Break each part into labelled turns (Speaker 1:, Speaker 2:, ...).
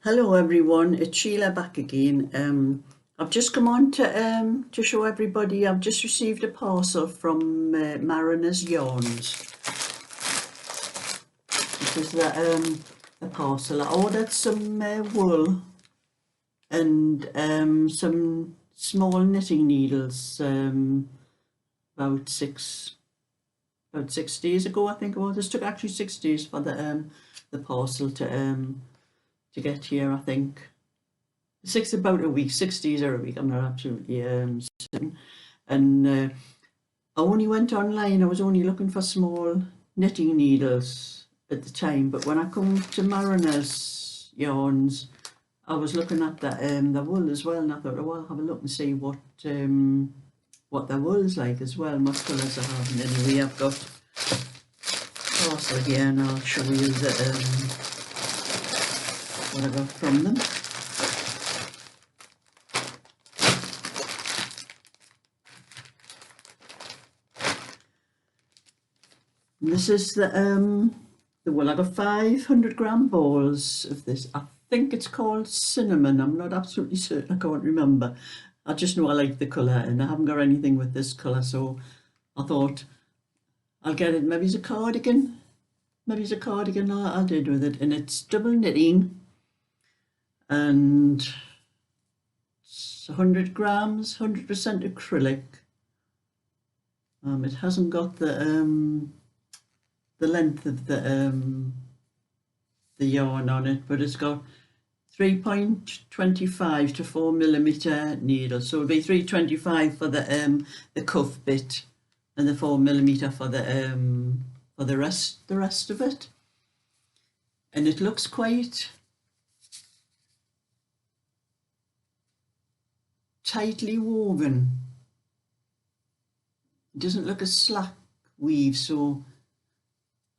Speaker 1: Hello everyone, it's Sheila back again. I've just come on to show everybody I've just received a parcel from Marriners Yarns. This is the parcel. I ordered some wool and some small knitting needles about six days ago, I think it was. It took actually 6 days for the parcel to get here, I think. About a week, 6 days or a week, I'm not absolutely certain. And I only went online, I was only looking for small knitting needles at the time, but when I come to Marriners Yarns, I was looking at the wool as well, and I thought, oh, I'll have a look and see what the wool is like as well, what colours I have. And anyway, I've got parcel here, and I'll show you what I got from them. And this is the wool. I got 500-gram balls of this. I think it's called cinnamon. I'm not absolutely certain. I can't remember. I just know I like the colour, and I haven't got anything with this colour, so I thought I'll get it. Maybe it's a cardigan. I'll do it with it. And it's double knitting, and it's 100 grams, 100% acrylic. It hasn't got the length of the yarn on it, but it's got 3.25 to 4mm needle, so it'll be 3.25 for the cuff bit, and the 4mm for the rest of it. And it looks quite tightly woven. It doesn't look a slack weave, so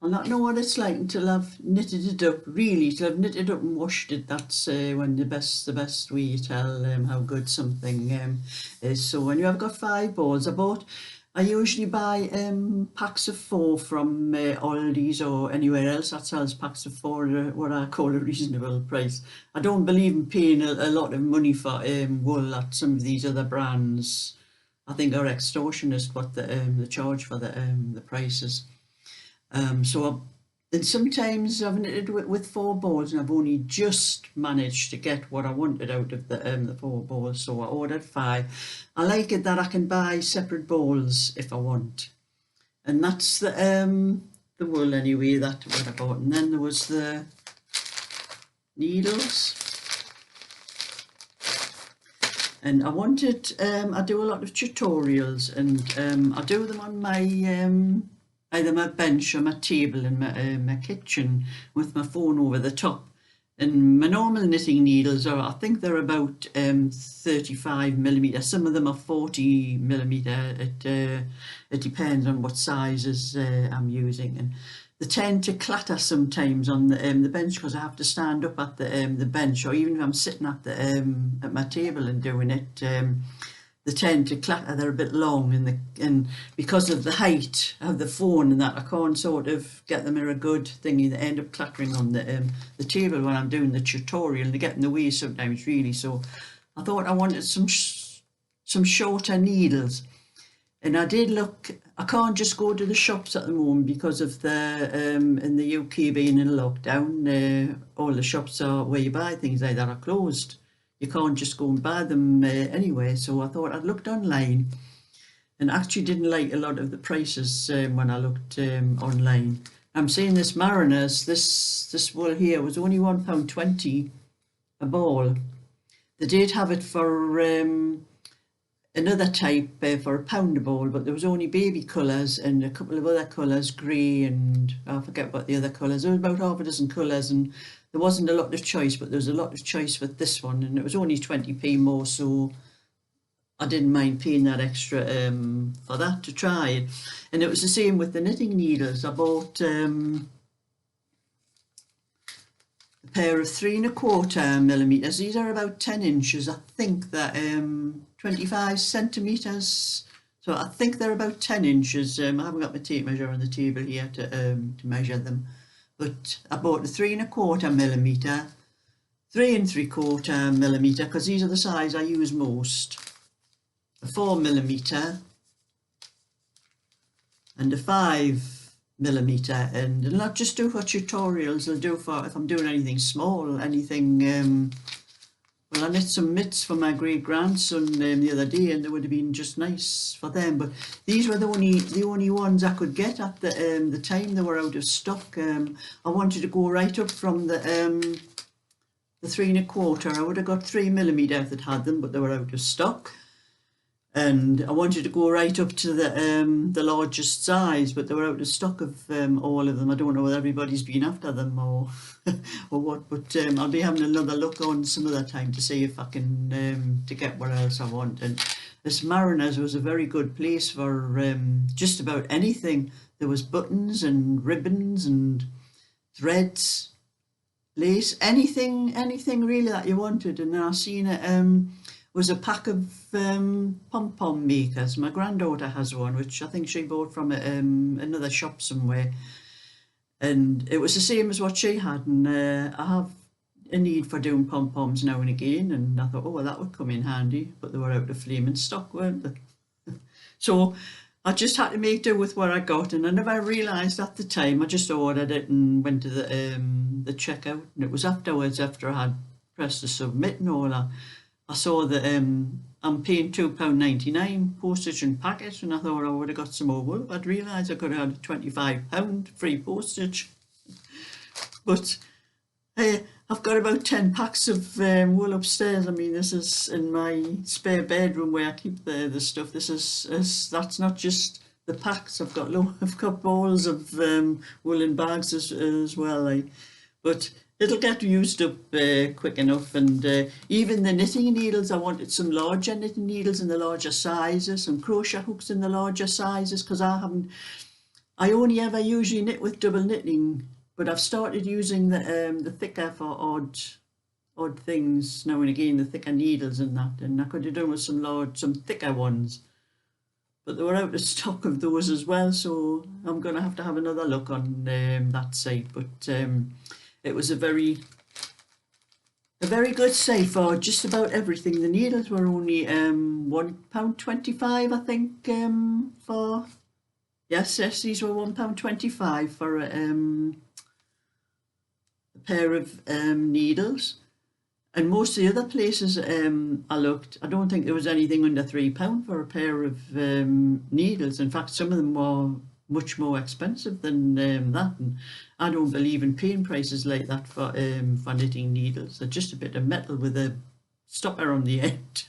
Speaker 1: I'll not know what it's like until I've knitted it up, really, till I've knitted up and washed it. That's when the best way you tell how good something is. So when you have got 5 balls, I usually buy packs of 4 from Aldi's or anywhere else that sells packs of 4 at what I call a reasonable price. I don't believe in paying a lot of money for wool at some of these other brands. I think are extortionist what the charge for the prices. And sometimes I've knitted with 4 balls, and I've only just managed to get what I wanted out of the 4 balls, so I ordered 5. I like it that I can buy separate balls if I want, and that's the wool anyway. That's what I bought. And then there was the needles, and I wanted I do a lot of tutorials, and I do them on my either my bench or my table in my kitchen with my phone over the top. And my normal knitting needles are, I think they're about 35mm. Some of them are 40mm. It depends on what sizes I'm using. And they tend to clatter sometimes on the bench, because I have to stand up at the bench, or even if I'm sitting at my table and doing it. They tend to clatter. They're a bit long, and because of the height of the phone and that, I can't sort of get them in a good thingy. They end up clattering on the table when I'm doing the tutorial, and they get in the way sometimes, really. So I thought I wanted some shorter needles, and I did look. I can't just go to the shops at the moment because of the in the UK being in lockdown. All the shops where you buy things like that are closed. You can't just go and buy them anyway. So I thought I'd looked online, and actually didn't like a lot of the prices when I looked online. I'm seeing this Marriners, this wool here was only £1.20 a ball. They did have it for another type for £1 a ball, but there was only baby colours and a couple of other colours, grey, and I forget what the other colours. There was about half a dozen colours, and there wasn't a lot of choice, but there was a lot of choice with this one, and it was only 20p more, so I didn't mind paying that extra for that to try it. And it was the same with the knitting needles. I bought a pair of 3.25mm. These are about 10 inches. I think that 25 centimetres. So I think they're about 10 inches. I haven't got my tape measure on the table here to measure them. But I bought a 3.25mm 3 3/4 millimetre, because these are the size I use most, a 4 millimetre, and a 5 millimetre. And I'll not just do for tutorials, I'll do for if I'm doing anything small, anything. Well, I knit some mitts for my great grandson the other day, and they would have been just nice for them. But these were the only ones I could get at the time. They were out of stock. I wanted to go right up from the 3 1/4. I would have got 3 millimetre if it had them, but they were out of stock. And I wanted to go right up to the largest size, but they were out of stock of all of them. I don't know whether everybody's been after them or or what, but I'll be having another look on some other time to see if I can to get what else I want. And this Marriners was a very good place for just about anything. There was buttons and ribbons and threads, lace, anything really that you wanted. And then I seen it was a pack of pom-pom makers. My granddaughter has one, which I think she bought from another shop somewhere. And it was the same as what she had. And I have a need for doing pom-poms now and again. And I thought, oh, well, that would come in handy. But they were out of flaming stock, weren't they? So I just had to make do with what I got. And I never realised at the time. I just ordered it and went to the checkout. And it was afterwards, after I had pressed the submit and all that, I saw that I'm paying £2.99 postage and packet, and I thought I would have got some more wool. I'd realised I could have had £25 free postage. But hey, I've got about 10 packs of wool upstairs. I mean, this is in my spare bedroom where I keep the stuff. That's not just the packs. I've got balls of woolen bags as well. But it'll get used up quick enough. And even the knitting needles, I wanted some larger knitting needles in the larger sizes, some crochet hooks in the larger sizes, because I only ever usually knit with double knitting, but I've started using the thicker for odd things now and again, the thicker needles and that. And I could have done with some thicker ones, but they were out of stock of those as well. So I'm going to have another look on that site. But it was a very good sale for just about everything. The needles were only £1.25, I think. Yes, these were £1.25 for a pair of needles. And most of the other places I looked, I don't think there was anything under £3 for a pair of needles. In fact, some of them were much more expensive than that, and I don't believe in paying prices like that for knitting needles. They're just a bit of metal with a stopper on the end.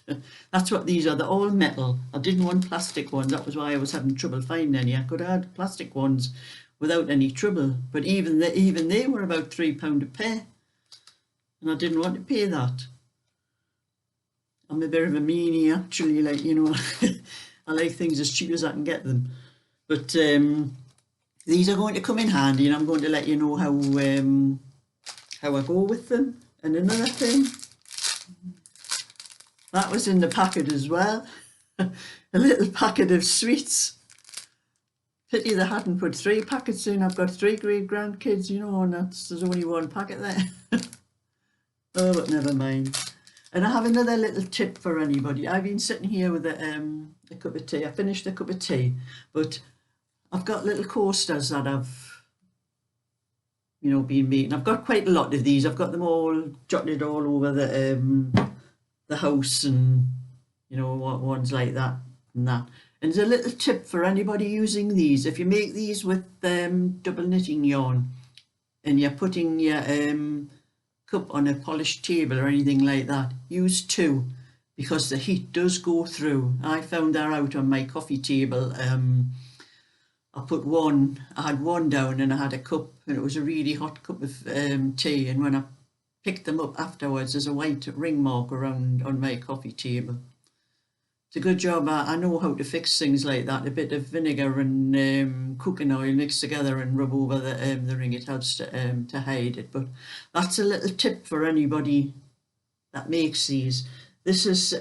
Speaker 1: That's what these are. They're all metal. I didn't want plastic ones. That was why I was having trouble finding any. I could have had plastic ones without any trouble, but even they were about £3 a pair, and I didn't want to pay that. I'm a bit of a meanie, actually. I like things as cheap as I can get them. But these are going to come in handy, and I'm going to let you know how I go with them. And another thing, that was in the packet as well, a little packet of sweets. Pity they hadn't put 3 packets in. I've got 3 great grandkids, and there's only 1 packet there. Oh, but never mind. And I have another little tip for anybody. I've been sitting here with a cup of tea. I finished a cup of tea, but I've got little coasters that I've, been making. I've got quite a lot of these. I've got them all jotted all over the house, and ones like that and that. And there's a little tip for anybody using these. If you make these with double knitting yarn, and you're putting your cup on a polished table or anything like that, use 2, because the heat does go through. I found that out on my coffee table. I had one down, and I had a cup, and it was a really hot cup of tea, and when I picked them up afterwards, there's a white ring mark around on my coffee table. It's a good job. I know how to fix things like that. A bit of vinegar and cooking oil mixed together and rub over the ring. It helps to hide it. But that's a little tip for anybody that makes these. This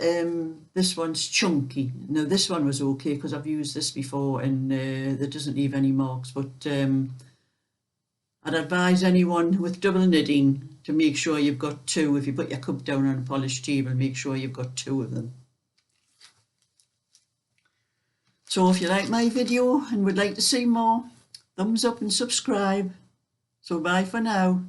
Speaker 1: one's chunky. Now this one was okay because I've used this before, and it doesn't leave any marks. But I'd advise anyone with double knitting to make sure you've got two. If you put your cup down on a polished table, make sure you've got two of them. So if you like my video and would like to see more, thumbs up and subscribe. So bye for now.